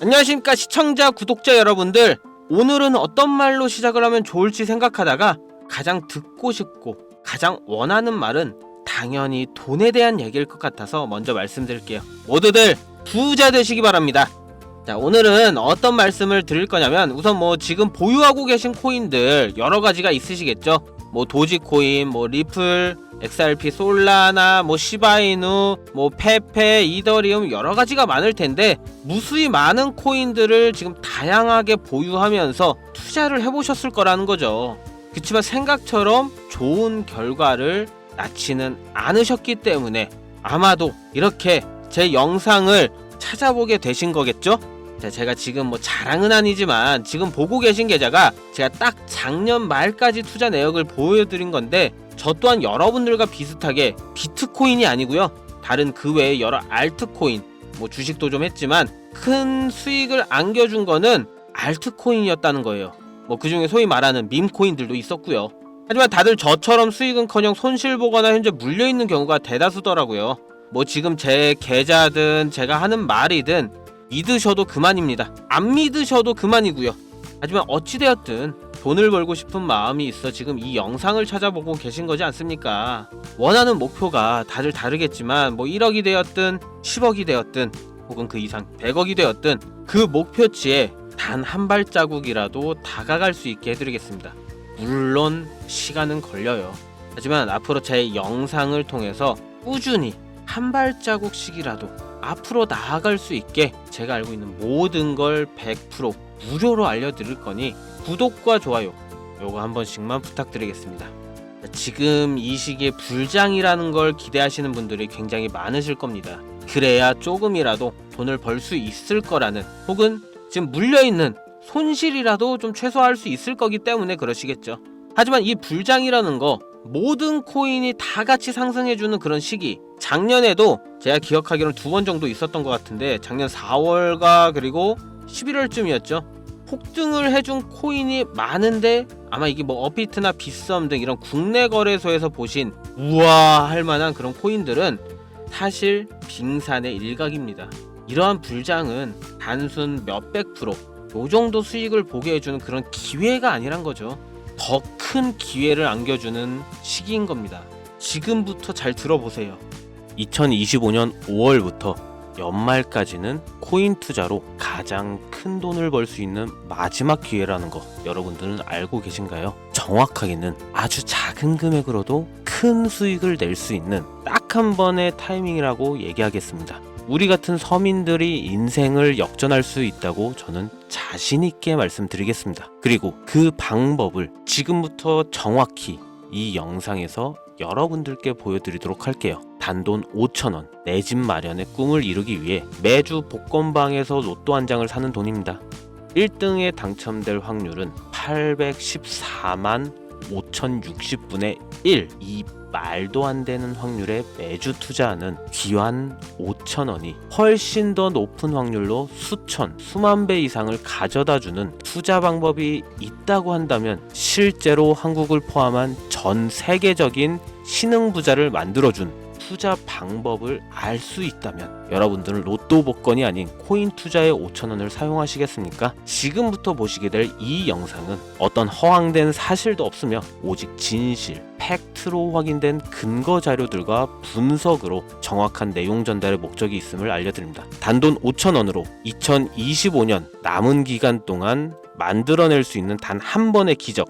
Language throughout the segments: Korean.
안녕하십니까 시청자 구독자 여러분들, 오늘은 어떤 말로 시작을 하면 좋을지 생각하다가 가장 듣고 싶고 가장 원하는 말은 당연히 돈에 대한 얘기일 것 같아서 먼저 말씀드릴게요. 모두들 부자 되시기 바랍니다. 자, 오늘은 어떤 말씀을 드릴 거냐면, 우선 지금 보유하고 계신 코인들 여러 가지가 있으시겠죠. 도지코인, 리플, XRP, 솔라나, 시바이누, 페페, 이더리움 여러 가지가 많을 텐데, 무수히 많은 코인들을 지금 다양하게 보유하면서 투자를 해보셨을 거라는 거죠. 그치만 생각처럼 좋은 결과를 낳지는 않으셨기 때문에 아마도 이렇게 제 영상을 찾아보게 되신 거겠죠? 자, 제가 지금 자랑은 아니지만 지금 보고 계신 계좌가 제가 딱 작년 말까지 투자 내역을 보여드린 건데, 저 또한 여러분들과 비슷하게 비트코인이 아니고요, 다른 그 외에 여러 알트코인, 주식도 좀 했지만 큰 수익을 안겨준 거는 알트코인이었다는 거예요. 그 중에 소위 말하는 밈코인들도 있었고요. 하지만 다들 저처럼 수익은커녕 손실보거나 현재 물려있는 경우가 대다수더라고요. 지금 제 계좌든 제가 하는 말이든 믿으셔도 그만입니다. 안 믿으셔도 그만이고요. 하지만 어찌되었든 돈을 벌고 싶은 마음이 있어 지금 이 영상을 찾아보고 계신 거지 않습니까? 원하는 목표가 다들 다르겠지만 1억이 되었든 10억이 되었든 혹은 그 이상 100억이 되었든 그 목표치에 단 한 발자국이라도 다가갈 수 있게 해드리겠습니다. 물론 시간은 걸려요. 하지만 앞으로 제 영상을 통해서 꾸준히 한 발자국씩이라도 앞으로 나아갈 수 있게 제가 알고 있는 모든 걸 100% 무료로 알려드릴 거니 구독과 좋아요 요거 한 번씩만 부탁드리겠습니다. 지금 이 시기에 불장이라는 걸 기대하시는 분들이 굉장히 많으실 겁니다. 그래야 조금이라도 돈을 벌 수 있을 거라는, 혹은 지금 물려있는 손실이라도 좀 최소화할 수 있을 거기 때문에 그러시겠죠. 하지만 이 불장이라는 거, 모든 코인이 다 같이 상승해주는 그런 시기, 작년에도 제가 기억하기로는 2번 정도 있었던 것 같은데, 작년 4월과 그리고 11월쯤이었죠. 폭등을 해준 코인이 많은데, 아마 이게 업비트나 빗썸 등 이런 국내 거래소에서 보신 우와 할 만한 그런 코인들은 사실 빙산의 일각입니다. 이러한 불장은 단순 몇백 프로 요 정도 수익을 보게 해주는 그런 기회가 아니란 거죠. 더 큰 기회를 안겨주는 시기인 겁니다. 지금부터 잘 들어보세요. 2025년 5월부터 연말까지는 코인 투자로 가장 큰 돈을 벌 수 있는 마지막 기회라는 거 여러분들은 알고 계신가요? 정확하게는 아주 작은 금액으로도 큰 수익을 낼 수 있는 딱 한 번의 타이밍이라고 얘기하겠습니다. 우리 같은 서민들이 인생을 역전할 수 있다고 저는 자신 있게 말씀드리겠습니다. 그리고 그 방법을 지금부터 정확히 이 영상에서 여러분들께 보여드리도록 할게요. 단돈 5,000원, 내 집 마련의 꿈을 이루기 위해 매주 복권방에서 로또 한 장을 사는 돈입니다. 1등에 당첨될 확률은 814만 5,060분의 1. 이 말도 안 되는 확률에 매주 투자하는 귀한 5,000원이 훨씬 더 높은 확률로 수만 배 이상을 가져다주는 투자 방법이 있다고 한다면, 실제로 한국을 포함한 전 세계적인 신흥부자를 만들어준 투자 방법을 알 수 있다면 여러분들은 로또 복권이 아닌 코인 투자에 5,000원을 사용하시겠습니까? 지금부터 보시게 될 이 영상은 어떤 허황된 사실도 없으며 오직 진실, 팩트로 확인된 근거 자료들과 분석으로 정확한 내용 전달의 목적이 있음을 알려드립니다. 단돈 5,000원으로 2025년 남은 기간 동안 만들어낼 수 있는 단 한 번의 기적,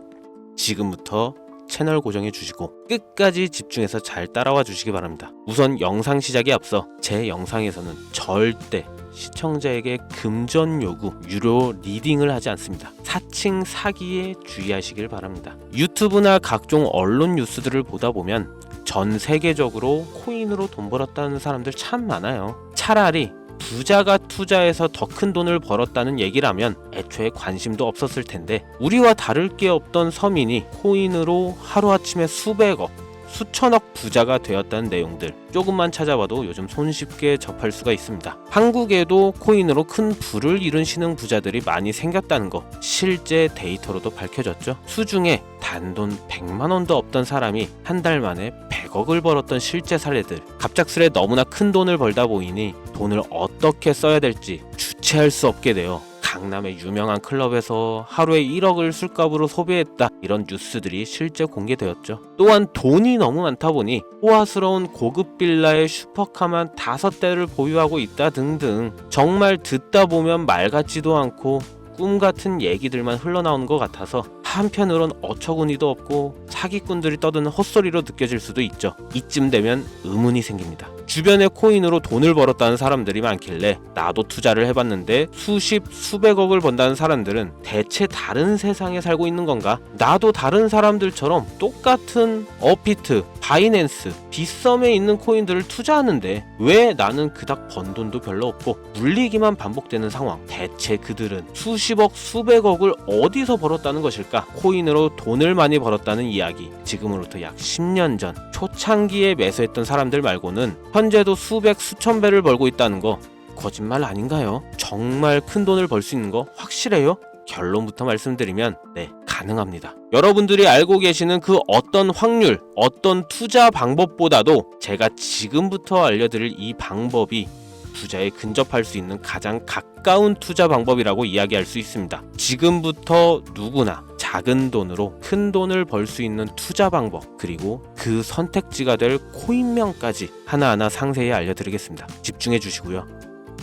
지금부터 채널 고정해 주시고 끝까지 집중해서 잘 따라와 주시기 바랍니다. 우선 영상 시작에 앞서 제 영상에서는 절대 시청자에게 금전 요구, 유료 리딩을 하지 않습니다. 사칭 사기에 주의하시길 바랍니다. 유튜브나 각종 언론 뉴스들을 보다 보면 전 세계적으로 코인으로 돈 벌었다는 사람들 참 많아요. 차라리 부자가 투자해서 더 큰 돈을 벌었다는 얘기라면 애초에 관심도 없었을 텐데, 우리와 다를 게 없던 서민이 코인으로 하루아침에 수백억, 수천억 부자가 되었다는 내용들 조금만 찾아봐도 요즘 손쉽게 접할 수가 있습니다. 한국에도 코인으로 큰 부를 이룬 신흥 부자들이 많이 생겼다는 거 실제 데이터로도 밝혀졌죠. 수중에 단돈 100만원도 없던 사람이 한 달 만에 100억을 벌었던 실제 사례들, 갑작스레 너무나 큰 돈을 벌다 보이니 돈을 어떻게 써야 될지 주체할 수 없게 되어 강남의 유명한 클럽에서 하루에 1억을 술값으로 소비했다, 이런 뉴스들이 실제 공개되었죠. 또한 돈이 너무 많다 보니 호화스러운 고급 빌라에 슈퍼카만 5대를 보유하고 있다 등등, 정말 듣다 보면 말 같지도 않고 꿈 같은 얘기들만 흘러나오는 것 같아서 한편으론 어처구니도 없고 사기꾼들이 떠드는 헛소리로 느껴질 수도 있죠. 이쯤 되면 의문이 생깁니다. 주변에 코인으로 돈을 벌었다는 사람들이 많길래 나도 투자를 해봤는데 수십 수백억을 번다는 사람들은 대체 다른 세상에 살고 있는 건가? 나도 다른 사람들처럼 똑같은 업비트, 바이낸스, 빗썸에 있는 코인들을 투자하는데 왜 나는 그닥 번 돈도 별로 없고 물리기만 반복되는 상황? 대체 그들은 수십억 수백억을 어디서 벌었다는 것일까? 코인으로 돈을 많이 벌었다는 이야기, 지금으로부터 약 10년 전 초창기에 매수했던 사람들 말고는 현재도 수백 수천 배를 벌고 있다는 거 거짓말 아닌가요? 정말 큰 돈을 벌 수 있는 거 확실해요? 결론부터 말씀드리면 네, 가능합니다. 여러분들이 알고 계시는 그 어떤 확률, 어떤 투자 방법보다도 제가 지금부터 알려드릴 이 방법이 부자에 근접할 수 있는 가장 가까운 투자 방법이라고 이야기할 수 있습니다. 지금부터 누구나 작은 돈으로 큰 돈을 벌 수 있는 투자 방법, 그리고 그 선택지가 될 코인명까지 하나하나 상세히 알려드리겠습니다. 집중해 주시고요.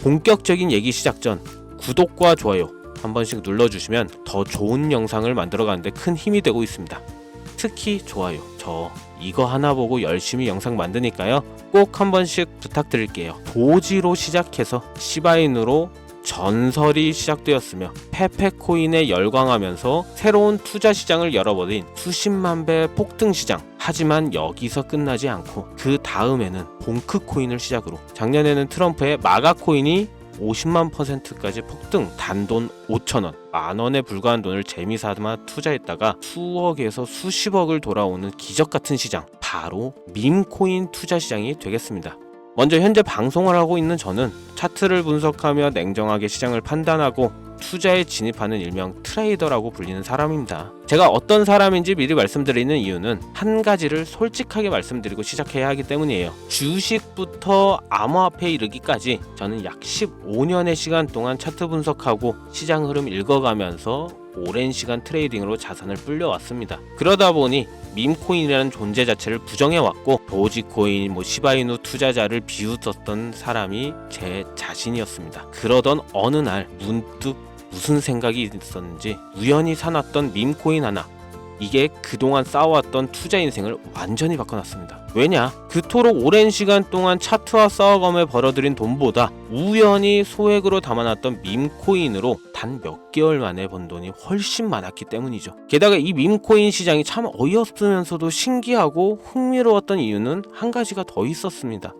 본격적인 얘기 시작 전 구독과 좋아요 한 번씩 눌러주시면 더 좋은 영상을 만들어가는데 큰 힘이 되고 있습니다. 특히 좋아요, 저 이거 하나 보고 열심히 영상 만드니까요, 꼭 한 번씩 부탁드릴게요. 도지로 시작해서 시바인으로 전설이 시작되었으며 페페코인에 열광하면서 새로운 투자 시장을 열어버린 수십만 배 폭등 시장. 하지만 여기서 끝나지 않고 그 다음에는 봉크코인을 시작으로 작년에는 트럼프의 마가코인이 50만 %까지 폭등, 단돈 5,000원, 만원에 불과한 돈을 재미삼아 투자했다가 수억에서 수십억을 돌아오는 기적같은 시장, 바로 밈코인 투자 시장이 되겠습니다. 먼저 현재 방송을 하고 있는 저는 차트를 분석하며 냉정하게 시장을 판단하고 투자에 진입하는 일명 트레이더라고 불리는 사람입니다. 제가 어떤 사람인지 미리 말씀드리는 이유는 한 가지를 솔직하게 말씀드리고 시작해야 하기 때문이에요. 주식부터 암호화폐에 이르기까지 저는 약 15년의 시간 동안 차트 분석하고 시장 흐름 읽어가면서 오랜 시간 트레이딩으로 자산을 불려왔습니다. 그러다 보니 밈코인이라는 존재 자체를 부정해왔고 도지코인, 시바이누 투자자를 비웃었던 사람이 제 자신이었습니다. 그러던 어느 날 문득 무슨 생각이 있었는지 우연히 사놨던 밈코인 하나, 이게 그동안 쌓아왔던 투자 인생을 완전히 바꿔놨습니다. 왜냐? 그토록 오랜 시간 동안 차트와 싸워가며 벌어들인 돈보다 우연히 소액으로 담아놨던 밈코인으로 단 몇 개월 만에 번 돈이 훨씬 많았기 때문이죠. 게다가 이 밈코인 시장이 참 어이없으면서도 신기하고 흥미로웠던 이유는 한 가지가 더 있었습니다.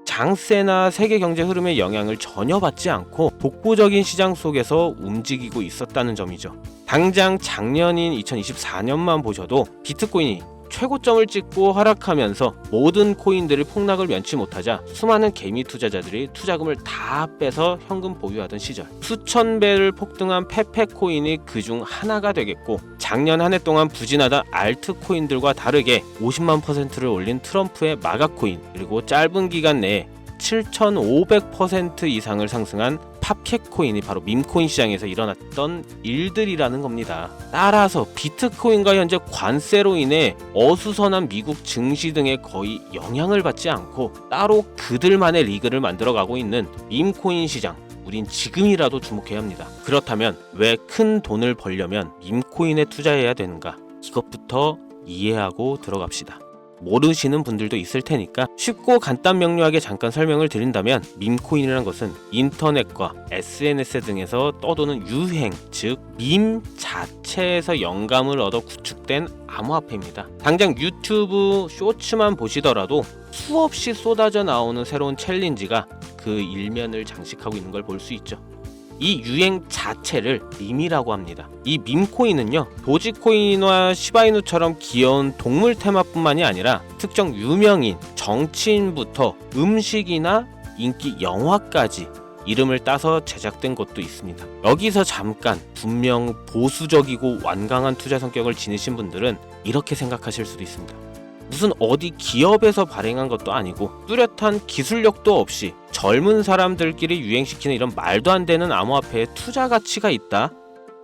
장세나 세계 경제 흐름의 영향을 전혀 받지 않고 독보적인 시장 속에서 움직이고 있었다는 점이죠. 당장 작년인 2024년만 보셔도 비트코인이 최고점을 찍고 하락하면서 모든 코인들이 폭락을 면치 못하자 수많은 개미 투자자들이 투자금을 다 빼서 현금 보유하던 시절, 수천 배를 폭등한 페페코인이 그중 하나가 되겠고, 작년 한 해 동안 부진하던 알트코인들과 다르게 50만 %를 올린 트럼프의 마가코인, 그리고 짧은 기간 내에 7,500% 이상을 상승한 팝캣코인이 바로 밈코인 시장에서 일어났던 일들이라는 겁니다. 따라서 비트코인과 현재 관세로 인해 어수선한 미국 증시 등에 거의 영향을 받지 않고 따로 그들만의 리그를 만들어가고 있는 밈코인 시장, 우린 지금이라도 주목해야 합니다. 그렇다면 왜 큰 돈을 벌려면 밈코인에 투자해야 되는가? 이것부터 이해하고 들어갑시다. 모르시는 분들도 있을 테니까 쉽고 간단 명료하게 잠깐 설명을 드린다면, 밈코인이라는 것은 인터넷과 SNS 등에서 떠도는 유행, 즉 밈 자체에서 영감을 얻어 구축된 암호화폐입니다. 당장 유튜브 쇼츠만 보시더라도 수없이 쏟아져 나오는 새로운 챌린지가 그 일면을 장식하고 있는 걸 볼 수 있죠. 이 유행 자체를 밈이라고 합니다. 이 밈코인은요, 도지코인과 시바이누처럼 귀여운 동물 테마뿐만이 아니라 특정 유명인, 정치인부터 음식이나 인기 영화까지 이름을 따서 제작된 것도 있습니다. 여기서 잠깐, 분명 보수적이고 완강한 투자 성격을 지니신 분들은 이렇게 생각하실 수도 있습니다. 무슨 어디 기업에서 발행한 것도 아니고 뚜렷한 기술력도 없이 젊은 사람들끼리 유행시키는 이런 말도 안 되는 암호화폐에 투자 가치가 있다?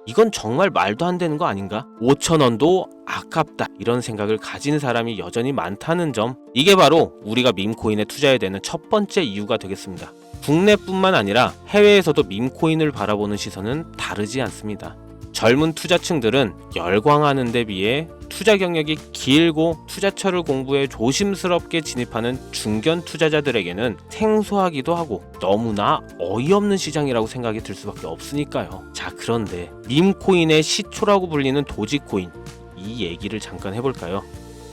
이건 정말 말도 안 되는 거 아닌가? 5,000원도 아깝다 이런 생각을 가진 사람이 여전히 많다는 점, 이게 바로 우리가 밈코인에 투자해야 되는 첫 번째 이유가 되겠습니다. 국내뿐만 아니라 해외에서도 밈코인을 바라보는 시선은 다르지 않습니다. 젊은 투자층들은 열광하는 데 비해 투자 경력이 길고 투자처를 공부해 조심스럽게 진입하는 중견 투자자들에게는 생소하기도 하고 너무나 어이없는 시장이라고 생각이 들 수밖에 없으니까요. 자, 그런데 밈코인의 시초라고 불리는 도지코인, 이 얘기를 잠깐 해볼까요?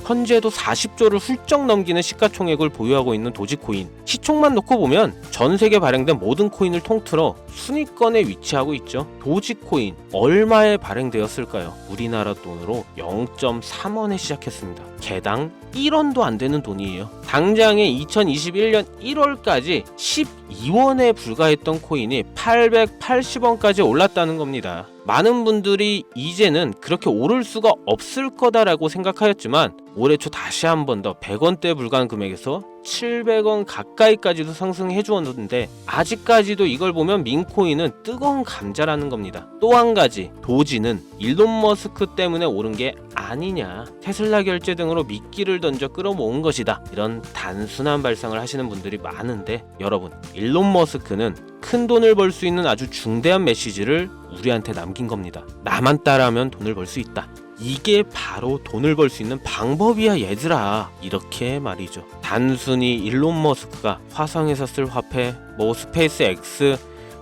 현재도 40조를 훌쩍 넘기는 시가총액을 보유하고 있는 도지코인, 시총만 놓고 보면 전 세계 발행된 모든 코인을 통틀어 순위권에 위치하고 있죠. 도지코인 얼마에 발행되었을까요? 우리나라 돈으로 0.3원에 시작했습니다. 개당 1원도 안 되는 돈이에요. 당장에 2021년 1월까지 12원에 불과했던 코인이 880원까지 올랐다는 겁니다. 많은 분들이 이제는 그렇게 오를 수가 없을 거다라고 생각하였지만 올해 초 다시 한 번 더 100원대에 불과한 금액에서 700원 가까이까지도 상승해 주었는데, 아직까지도 이걸 보면 밈코인은 뜨거운 감자라는 겁니다. 또 한 가지, 도지는 일론 머스크 때문에 오른 게 아니냐, 테슬라 결제 등으로 미끼를 던져 끌어모은 것이다, 이런 단순한 발상을 하시는 분들이 많은데, 여러분, 일론 머스크는 큰 돈을 벌 수 있는 아주 중대한 메시지를 우리한테 남긴 겁니다. 나만 따라하면 돈을 벌 수 있다. 이게 바로 돈을 벌 수 있는 방법이야 얘들아, 이렇게 말이죠. 단순히 일론 머스크가 화성에서 쓸 화폐, 스페이스 X,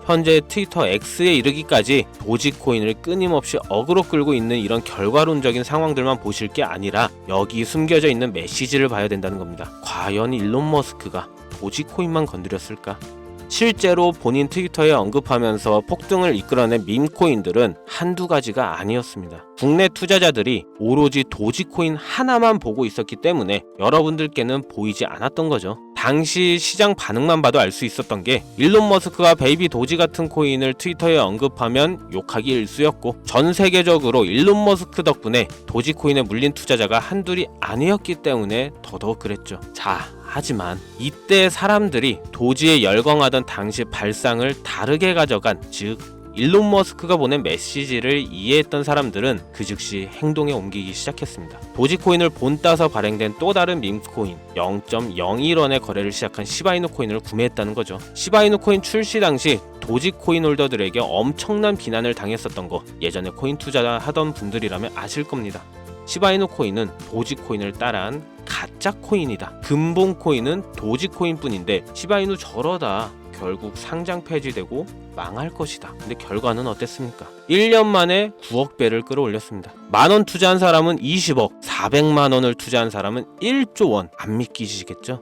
현재 트위터 X에 이르기까지 도지코인을 끊임없이 어그로 끌고 있는 이런 결과론적인 상황들만 보실 게 아니라 여기 숨겨져 있는 메시지를 봐야 된다는 겁니다. 과연 일론 머스크가 도지코인만 건드렸을까? 실제로 본인 트위터에 언급하면서 폭등을 이끌어낸 밈코인들은 한두 가지가 아니었습니다. 국내 투자자들이 오로지 도지코인 하나만 보고 있었기 때문에 여러분들께는 보이지 않았던 거죠. 당시 시장 반응만 봐도 알 수 있었던 게, 일론 머스크가 베이비 도지 같은 코인을 트위터에 언급하면 욕하기 일쑤였고, 전 세계적으로 일론 머스크 덕분에 도지코인에 물린 투자자가 한둘이 아니었기 때문에 더더욱 그랬죠. 자, 하지만 이때 사람들이 도지에 열광하던 당시 발상을 다르게 가져간, 즉 일론 머스크가 보낸 메시지를 이해했던 사람들은 그 즉시 행동에 옮기기 시작했습니다. 도지코인을 본따서 발행된 또 다른 밈코인, 0.01원에 거래를 시작한 시바이누 코인을 구매했다는 거죠. 시바이누 코인 출시 당시 도지코인 홀더들에게 엄청난 비난을 당했었던 거, 예전에 코인 투자하던 분들이라면 아실 겁니다. 시바이누 코인은 도지코인을 따라한 가짜 코인이다. 근본 코인은 도지코인 뿐인데 시바이누 저러다 결국 상장 폐지되고 망할 것이다. 근데 결과는 어땠습니까? 1년 만에 9억 배를 끌어올렸습니다. 만원 투자한 사람은 20억, 400만원을 투자한 사람은 1조 원. 안 믿기시겠죠?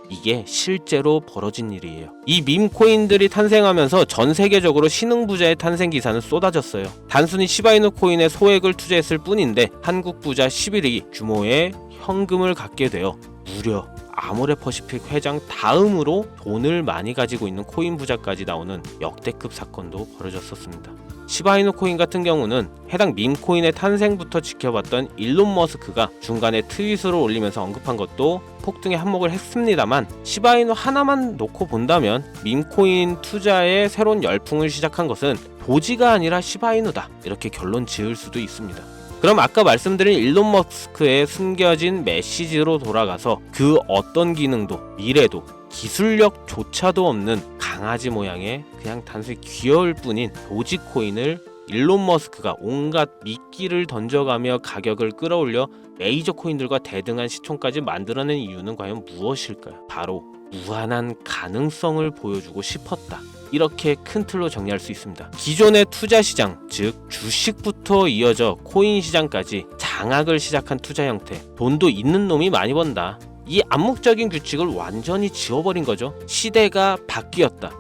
이게 실제로 벌어진 일이에요. 이 밈코인들이 탄생하면서 전 세계적으로 신흥부자의 탄생 기사는 쏟아졌어요. 단순히 시바이누 코인에 소액을 투자했을 뿐인데 한국 부자 11위 규모의 현금을 갖게 되어 무려 아모레퍼시픽 회장 다음으로 돈을 많이 가지고 있는 코인 부자까지 나오는 역대급 사건도 벌어졌었습니다. 시바이누 코인 같은 경우는 해당 밈코인의 탄생부터 지켜봤던 일론 머스크가 중간에 트윗으로 올리면서 언급한 것도 폭등에 한몫을 했습니다만, 시바이누 하나만 놓고 본다면 밈코인 투자의 새로운 열풍을 시작한 것은 도지가 아니라 시바이누다, 이렇게 결론 지을 수도 있습니다. 그럼 아까 말씀드린 일론 머스크의 숨겨진 메시지로 돌아가서 그 어떤 기능도 미래도 기술력조차도 없는 강아지 모양의 그냥 단순히 귀여울 뿐인 도지코인을 일론 머스크가 온갖 미끼를 던져가며 가격을 끌어올려 메이저 코인들과 대등한 시총까지 만들어낸 이유는 과연 무엇일까요? 바로 무한한 가능성을 보여주고 싶었다, 이렇게 큰 틀로 정리할 수 있습니다. 기존의 투자 시장, 즉 주식부터 이어져 코인 시장까지 장악을 시작한 투자 형태, 돈도 있는 놈이 많이 번다, 이 암묵적인 규칙을 완전히 지워버린 거죠. 시대가 바뀌었다.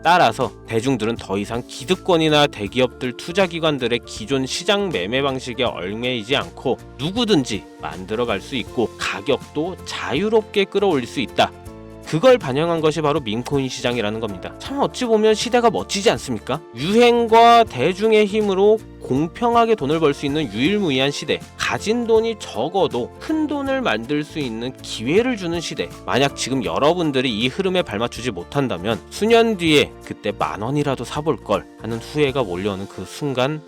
따라서 대중들은 더 이상 기득권이나 대기업들, 투자기관들의 기존 시장 매매 방식에 얽매이지 않고 누구든지 만들어갈 수 있고 가격도 자유롭게 끌어올릴 수 있다. 그걸 반영한 것이 바로 밈코인 시장이라는 겁니다. 참 어찌 보면 시대가 멋지지 않습니까? 유행과 대중의 힘으로 공평하게 돈을 벌 수 있는 유일무이한 시대, 가진 돈이 적어도 큰 돈을 만들 수 있는 기회를 주는 시대. 만약 지금 여러분들이 이 흐름에 발맞추지 못한다면 수년 뒤에 그때 10,000원이라도 사볼 걸 하는 후회가 몰려오는 그 순간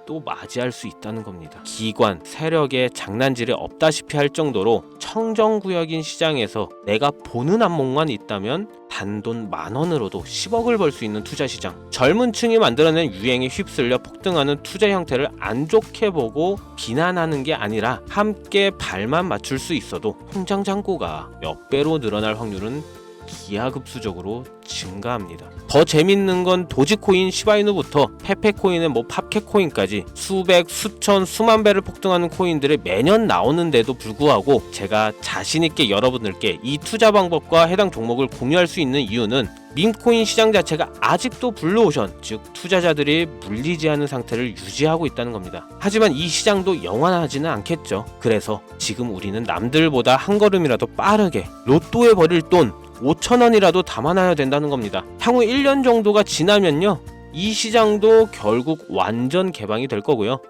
또 맞이할 수 있다는 겁니다. 기관, 세력의 장난질이 없다시피 할 정도로 청정구역인 시장에서 내가 보는 안목만 있다면 단돈 10,000원으로도 10억을 벌 수 있는 투자시장. 젊은 층이 만들어낸 유행에 휩쓸려 폭등하는 투자 형태를 안 좋게 보고 비난하는 게 아니라 함께 발만 맞출 수 있어도 통장 잔고가 몇 배로 늘어날 확률은 기하급수적으로 증가합니다. 더 재밌는 건 도지코인, 시바이누부터 페페코인의 팝캣코인까지 수백, 수천, 수만 배를 폭등하는 코인들이 매년 나오는데도 불구하고 제가 자신있게 여러분들께 이 투자 방법과 해당 종목을 공유할 수 있는 이유는 밈코인 시장 자체가 아직도 블루오션, 즉 투자자들이 물리지 않은 상태를 유지하고 있다는 겁니다. 하지만 이 시장도 영원하지는 않겠죠. 그래서 지금 우리는 남들보다 한 걸음이라도 빠르게 로또에 버릴 돈 5,000원이라도 담아놔야 된다는 겁니다. 향후 1년 정도가 지나면요, 이 시장도 결국 완전 개방이 될 거고요.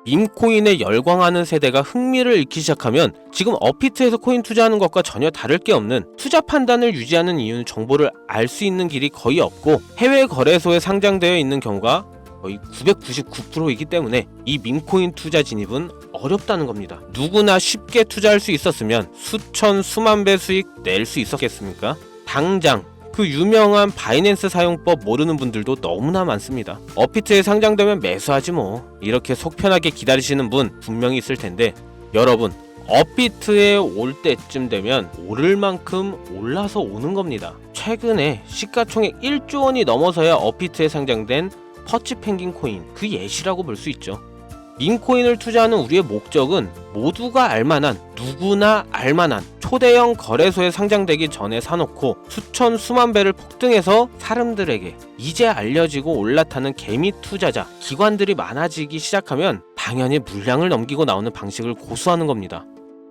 밈코인에 열광하는 세대가 흥미를 잃기 시작하면 지금 업비트에서 코인 투자하는 것과 전혀 다를 게 없는 투자 판단을 유지하는 이유는 정보를 알 수 있는 길이 거의 없고 해외 거래소에 상장되어 있는 경우가 거의 999%이기 때문에 이 밈코인 투자 진입은 어렵다는 겁니다. 누구나 쉽게 투자할 수 있었으면 수천, 수만 배 수익 낼 수 있었겠습니까? 당장 그 유명한 바이낸스 사용법 모르는 분들도 너무나 많습니다. 업비트에 상장되면 매수하지 뭐, 이렇게 속 편하게 기다리시는 분 분명히 있을 텐데, 여러분, 업비트에 올 때쯤 되면 오를 만큼 올라서 오는 겁니다. 최근에 시가총액 1조 원이 넘어서야 업비트에 상장된 퍼치펭귄 코인, 그 예시라고 볼 수 있죠. 밈코인을 투자하는 우리의 목적은 모두가 알만한, 누구나 알만한 초대형 거래소에 상장되기 전에 사놓고 수천 수만 배를 폭등해서 사람들에게 이제 알려지고 올라타는 개미 투자자, 기관들이 많아지기 시작하면 당연히 물량을 넘기고 나오는 방식을 고수하는 겁니다.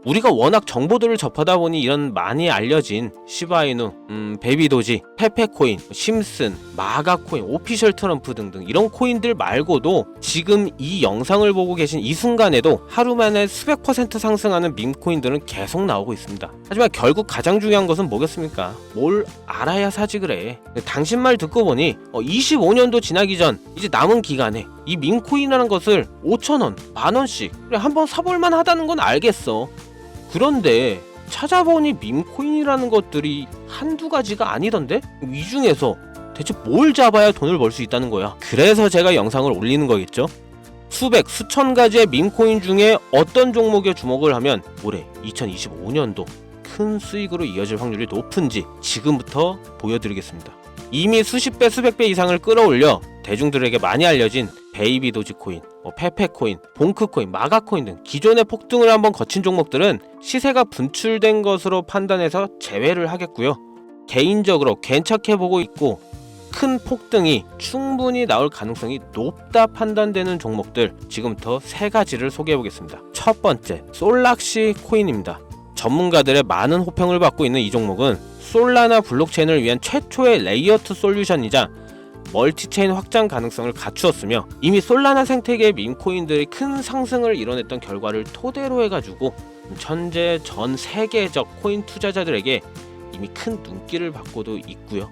우리가 워낙 정보들을 접하다 보니 이런 많이 알려진 시바이누, 베비도지, 페페코인, 심슨, 마가코인, 오피셜 트럼프 등등 이런 코인들 말고도 지금 이 영상을 보고 계신 이 순간에도 하루 만에 수백 % 상승하는 밈코인들은 계속 나오고 있습니다. 하지만 결국 가장 중요한 것은 뭐겠습니까? 뭘 알아야 사지 그래. 당신 말 듣고 보니 25년도 지나기 전 이제 남은 기간에 이 밈코인이라는 것을 5,000원, 10,000원씩 그래 한번 사볼만 하다는 건 알겠어. 그런데 찾아보니 밈코인이라는 것들이 한두 가지가 아니던데? 이 중에서 대체 뭘 잡아야 돈을 벌 수 있다는 거야. 그래서 제가 영상을 올리는 거겠죠? 수백, 수천 가지의 밈코인 중에 어떤 종목에 주목을 하면 올해 2025년도 큰 수익으로 이어질 확률이 높은지 지금부터 보여드리겠습니다. 이미 수십 배, 수백 배 이상을 끌어올려 대중들에게 많이 알려진 베이비 도지코인, 페페코인, 봉크코인, 마가코인 등 기존의 폭등을 한번 거친 종목들은 시세가 분출된 것으로 판단해서 제외를 하겠고요. 개인적으로 괜찮게 보고 있고 큰 폭등이 충분히 나올 가능성이 높다 판단되는 종목들, 지금부터 세 가지를 소개해 보겠습니다. 첫 번째, 솔락시 코인입니다. 전문가들의 많은 호평을 받고 있는 이 종목은 솔라나 블록체인을 위한 최초의 레이어2 솔루션이자 멀티체인 확장 가능성을 갖추었으며 이미 솔라나 생태계의 밈코인들이 큰 상승을 이뤄냈던 결과를 토대로 해가지고 현재 전 세계적 코인 투자자들에게 이미 큰 눈길을 받고도 있고요.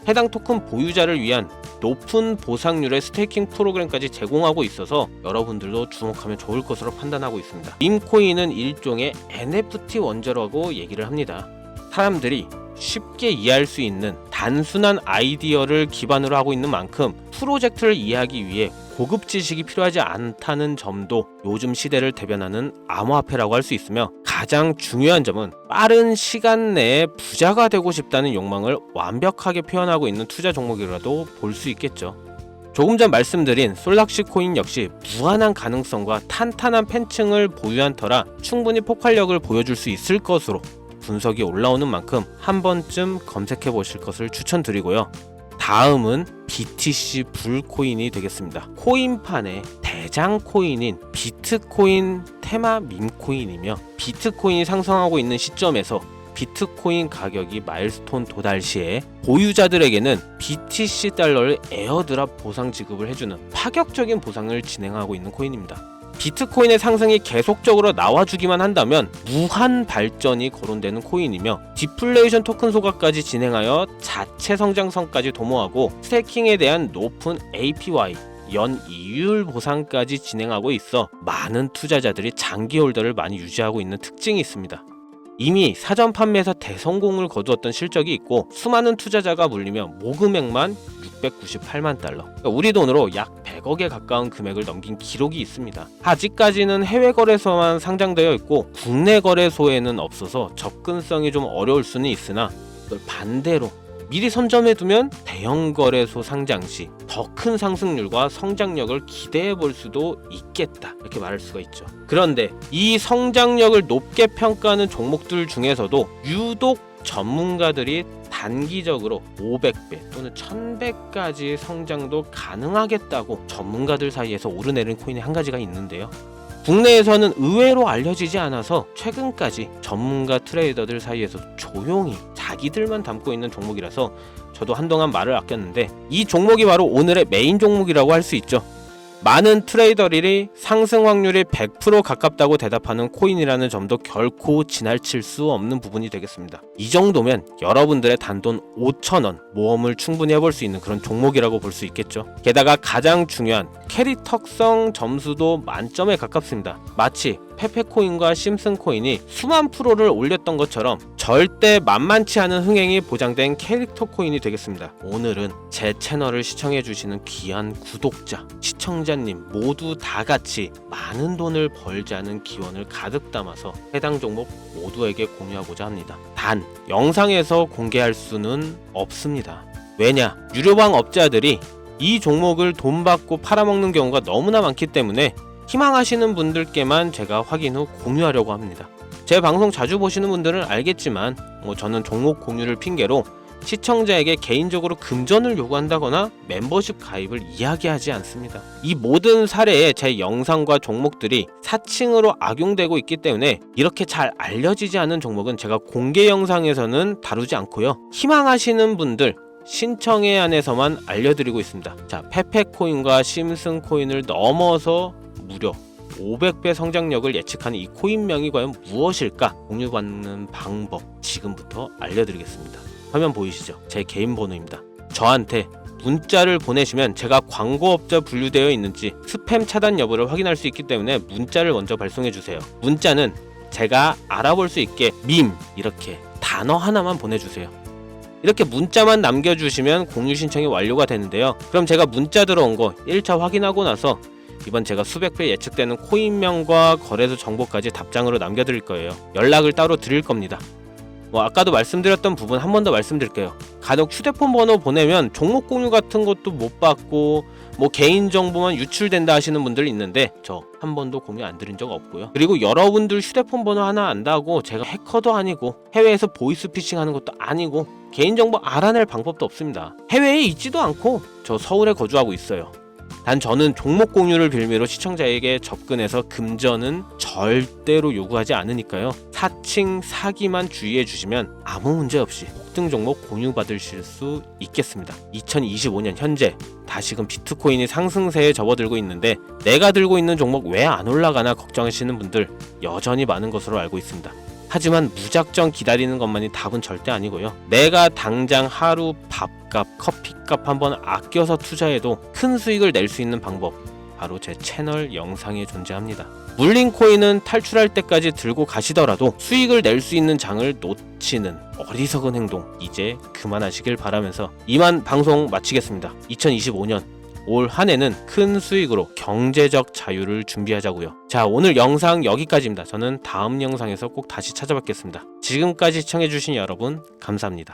해당 토큰 보유자를 위한 높은 보상률의 스테이킹 프로그램까지 제공하고 있어서 여러분들도 주목하면 좋을 것으로 판단하고 있습니다. 밈코인은 일종의 NFT 원조라고 얘기를 합니다. 사람들이 쉽게 이해할 수 있는 단순한 아이디어를 기반으로 하고 있는 만큼 프로젝트를 이해하기 위해 고급 지식이 필요하지 않다는 점도 요즘 시대를 대변하는 암호화폐라고 할 수 있으며, 가장 중요한 점은 빠른 시간 내에 부자가 되고 싶다는 욕망을 완벽하게 표현하고 있는 투자 종목이라도 볼 수 있겠죠. 조금 전 말씀드린 솔락시 코인 역시 무한한 가능성과 탄탄한 팬층을 보유한 터라 충분히 폭발력을 보여줄 수 있을 것으로 분석이 올라오는 만큼 한 번쯤 검색해 보실 것을 추천드리고요. 다음은 BTC 불코인이 되겠습니다. 코인판의 대장 코인인 비트코인 테마 밈코인이며, 비트코인이 상승하고 있는 시점에서 비트코인 가격이 마일스톤 도달 시에 보유자들에게는 BTC 달러를 에어드랍 보상 지급을 해주는 파격적인 보상을 진행하고 있는 코인입니다. 비트코인의 상승이 계속적으로 나와주기만 한다면 무한 발전이 거론되는 코인이며 디플레이션 토큰 소각까지 진행하여 자체 성장성까지 도모하고 스테이킹에 대한 높은 APY 연 이율 보상까지 진행하고 있어 많은 투자자들이 장기 홀더를 많이 유지하고 있는 특징이 있습니다. 이미 사전 판매에서 대성공을 거두었던 실적이 있고 수많은 투자자가 물리며 모금액만 698만 달러, 그러니까 우리 돈으로 약 100억에 가까운 금액을 넘긴 기록이 있습니다. 아직까지는 해외 거래소만 상장되어 있고 국내 거래소에는 없어서 접근성이 좀 어려울 수는 있으나 그걸 반대로 미리 선점해두면 대형 거래소 상장 시 더 큰 상승률과 성장력을 기대해 볼 수도 있겠다, 이렇게 말할 수가 있죠. 그런데 이 성장력을 높게 평가하는 종목들 중에서도 유독 전문가들이 단기적으로 500배 또는 1000배까지 성장도 가능하겠다고 전문가들 사이에서 오르내린 코인이 한 가지가 있는데요. 국내에서는 의외로 알려지지 않아서 최근까지 전문가 트레이더들 사이에서 조용히 자기들만 담고 있는 종목이라서 저도 한동안 말을 아꼈는데, 이 종목이 바로 오늘의 메인 종목이라고 할 수 있죠. 많은 트레이더들이 상승 확률이 100% 가깝다고 대답하는 코인이라는 점도 결코 지나칠 수 없는 부분이 되겠습니다. 이 정도면 여러분들의 단돈 5,000원 모험을 충분히 해볼 수 있는 그런 종목이라고 볼 수 있겠죠. 게다가 가장 중요한 캐릭터성 점수도 만점에 가깝습니다. 마치 페페코인과 심슨코인이 수만 프로를 올렸던 것처럼 절대 만만치 않은 흥행이 보장된 캐릭터 코인이 되겠습니다. 오늘은 제 채널을 시청해주시는 귀한 구독자, 시청자님 모두 다 같이 많은 돈을 벌자는 기원을 가득 담아서 해당 종목 모두에게 공유하고자 합니다. 단 영상에서 공개할 수는 없습니다. 왜냐? 유료방 업자들이 이 종목을 돈 받고 팔아먹는 경우가 너무나 많기 때문에 희망하시는 분들께만 제가 확인 후 공유하려고 합니다. 제 방송 자주 보시는 분들은 알겠지만 저는 종목 공유를 핑계로 시청자에게 개인적으로 금전을 요구한다거나 멤버십 가입을 이야기하지 않습니다. 이 모든 사례에 제 영상과 종목들이 사칭으로 악용되고 있기 때문에 이렇게 잘 알려지지 않은 종목은 제가 공개 영상에서는 다루지 않고요. 희망하시는 분들 신청에 한해서만 알려드리고 있습니다. 자, 페페코인과 심슨코인을 넘어서 무려 500배 성장력을 예측하는 이 코인명이 과연 무엇일까? 공유받는 방법 지금부터 알려드리겠습니다. 화면 보이시죠? 제 개인 번호입니다. 저한테 문자를 보내시면 제가 광고업자 분류되어 있는지 스팸 차단 여부를 확인할 수 있기 때문에 문자를 먼저 발송해주세요. 문자는 제가 알아볼 수 있게 밈 이렇게 단어 하나만 보내주세요. 이렇게 문자만 남겨주시면 공유 신청이 완료가 되는데요. 그럼 제가 문자 들어온 거 1차 확인하고 나서 이번 제가 수백 배 예측되는 코인명과 거래소 정보까지 답장으로 남겨드릴 거예요. 연락을 따로 드릴 겁니다. 아까도 말씀드렸던 부분 한 번 더 말씀드릴게요. 간혹 휴대폰 번호 보내면 종목 공유 같은 것도 못 받고 개인정보만 유출된다 하시는 분들 있는데 저 한 번도 공유 안 드린 적 없고요. 그리고 여러분들 휴대폰 번호 하나 안다고 제가 해커도 아니고 해외에서 보이스피싱 하는 것도 아니고 개인정보 알아낼 방법도 없습니다. 해외에 있지도 않고 저 서울에 거주하고 있어요. 단 저는 종목 공유를 빌미로 시청자에게 접근해서 금전은 절대로 요구하지 않으니까요. 사칭, 사기만 주의해 주시면 아무 문제 없이 폭등 종목 공유받으실 수 있겠습니다. 2025년 현재 다시금 비트코인이 상승세에 접어들고 있는데 내가 들고 있는 종목 왜 안 올라가나 걱정하시는 분들 여전히 많은 것으로 알고 있습니다. 하지만 무작정 기다리는 것만이 답은 절대 아니고요. 내가 당장 하루 밥값, 커피값 한번 아껴서 투자해도 큰 수익을 낼 수 있는 방법, 바로 제 채널 영상에 존재합니다. 물린 코인은 탈출할 때까지 들고 가시더라도 수익을 낼 수 있는 장을 놓치는 어리석은 행동 이제 그만하시길 바라면서 이만 방송 마치겠습니다. 2025년 올 한 해는 큰 수익으로 경제적 자유를 준비하자고요. 자, 오늘 영상 여기까지입니다. 저는 다음 영상에서 꼭 다시 찾아뵙겠습니다. 지금까지 시청해주신 여러분 감사합니다.